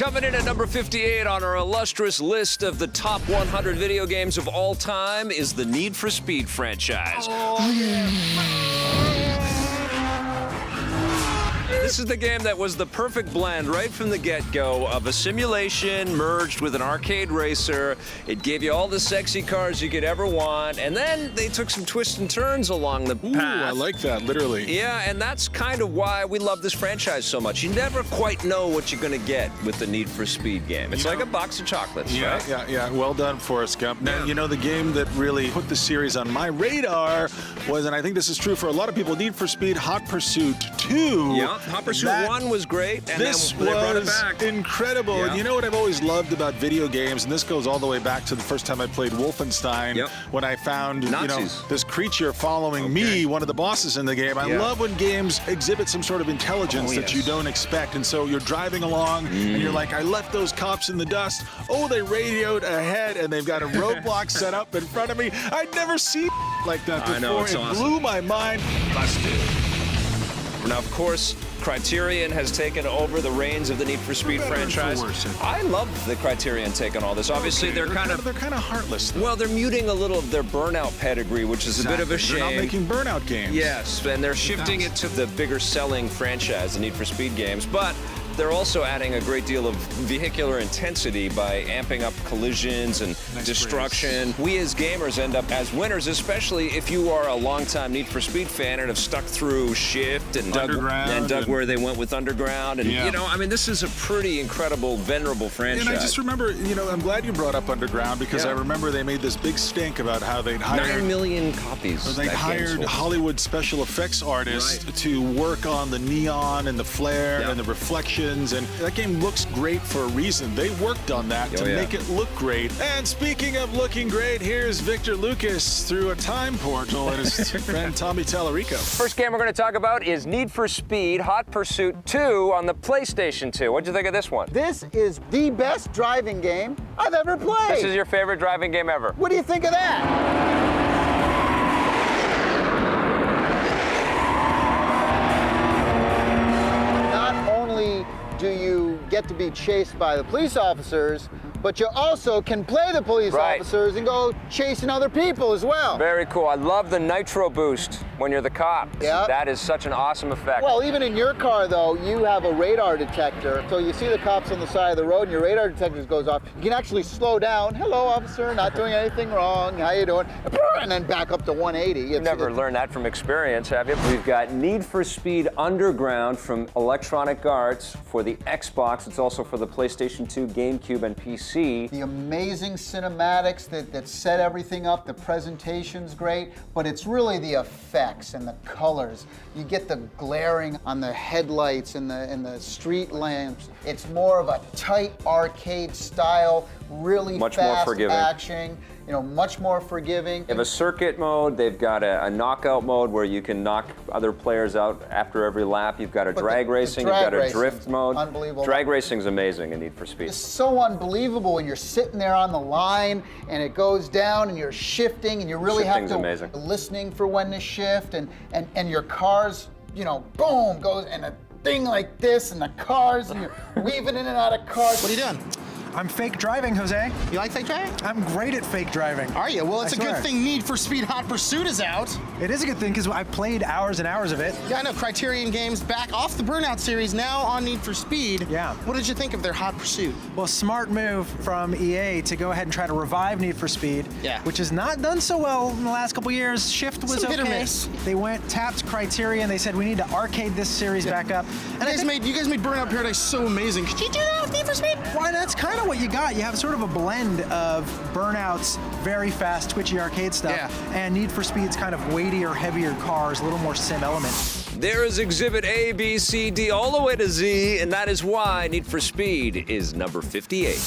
Coming in at number 58 on our illustrious list of the top 100 video games of all time is the Need for Speed franchise. This is the game that was the perfect blend right from the get-go of a simulation merged with an arcade racer. It gave you all the sexy cars you could ever want, and then they took some twists and turns along the path. I like that, literally. Yeah, and that's kind of why we love this franchise so much. You never quite know what you're going to get with the Need for Speed game. It's like a box of chocolates, right? Yeah. Well done, Forrest Gump. Now, you know, the game that really put the series on my radar was, and I think this is true for a lot of people, Need for Speed Hot Pursuit 2. Yeah, Hot Pursuit 1 was great, and this then they brought it back. Incredible. Yeah. And you know what I've always loved about video games, and this goes all the way back to the first time I played Wolfenstein, when I found this creature following me, one of the bosses in the game. I love when games exhibit some sort of intelligence that you don't expect, and so you're driving along, and you're like, I left those cops in the dust. Oh, they radioed ahead, and they've got a roadblock set up in front of me. I'd never seen like that before. I know, it's awesome. Blew my mind. Busted. Now, of course, Criterion has taken over the reins of the Need for Speed franchise. I love the Criterion taking all this. Obviously, they're kind of heartless, though. Well, they're muting a little of their Burnout pedigree, which is a bit of a shame. They're not making Burnout games. Yes, and they're shifting it to the bigger selling franchise, the Need for Speed games. But they're also adding a great deal of vehicular intensity by amping up collisions and destruction. We as gamers end up as winners, especially if you are a longtime Need for Speed fan and have stuck through Shift and dug where they went with Underground. And, you know, I mean, this is a pretty incredible, venerable franchise. And I just remember, you know, I'm glad you brought up Underground because I remember they made this big stink about how they'd hired 9 million copies. They hired Hollywood special effects artists to work on the neon and the flare and the reflection. And that game looks great for a reason. They worked on that to make it look great. And speaking of looking great, here's Victor Lucas through a time portal and his friend Tommy Tallarico. First game we're going to talk about is Need for Speed Hot Pursuit 2 on the PlayStation 2. What'd you think of this one? This is the best driving game I've ever played. This is your favorite driving game ever. What do you think of that? Do you get to be chased by the police officers, but you also can play the police officers and go chasing other people as well. Very cool. I love the nitro boost when you're the cop. Yeah. That is such an awesome effect. Well, even in your car, though, you have a radar detector. So you see the cops on the side of the road and your radar detector goes off. You can actually slow down. Hello, officer, not doing anything wrong. How you doing? And then back up to 180. You've never learned that from experience, have you? We've got Need for Speed Underground from Electronic Arts for the Xbox. It's also for the PlayStation 2, GameCube, and PC. The amazing cinematics that set everything up, the presentation's great, but it's really the effects and the colors. You get the glaring on the headlights and the street lamps. It's more of a tight arcade style, really fast action. You know, much more forgiving. They have a circuit mode. They've got a knockout mode where you can knock other players out after every lap. You've got a drag racing. You've got a drift mode. Unbelievable. Drag racing's amazing in Need for Speed. It's so unbelievable when you're sitting there on the line and it goes down and you're shifting and you really have to listening for when to shift and your cars, you know, boom goes and a thing like this and the cars and you're weaving in and out of cars. What are you doing? I'm fake driving, Jose. You like fake driving? I'm great at fake driving. Are you? Well, it's a good thing Need for Speed Hot Pursuit is out. It is a good thing because I played hours and hours of it. Yeah, I know. Criterion Games back off the Burnout series, now on Need for Speed. Yeah. What did you think of their Hot Pursuit? Well, smart move from EA to go ahead and try to revive Need for Speed, which has not done so well in the last couple years. Shift was okay. Hit or miss. They tapped Criterion. They said we need to arcade this series back up. And you guys made Burnout Paradise so amazing. Could you do that with Need for Speed? Why? That's kind of what you got. You have sort of a blend of Burnout's very fast, twitchy arcade stuff and Need for Speed's kind of weightier, heavier cars, a little more sim element. There is Exhibit A, B, C, D, all the way to Z, and that is why Need for Speed is number 58.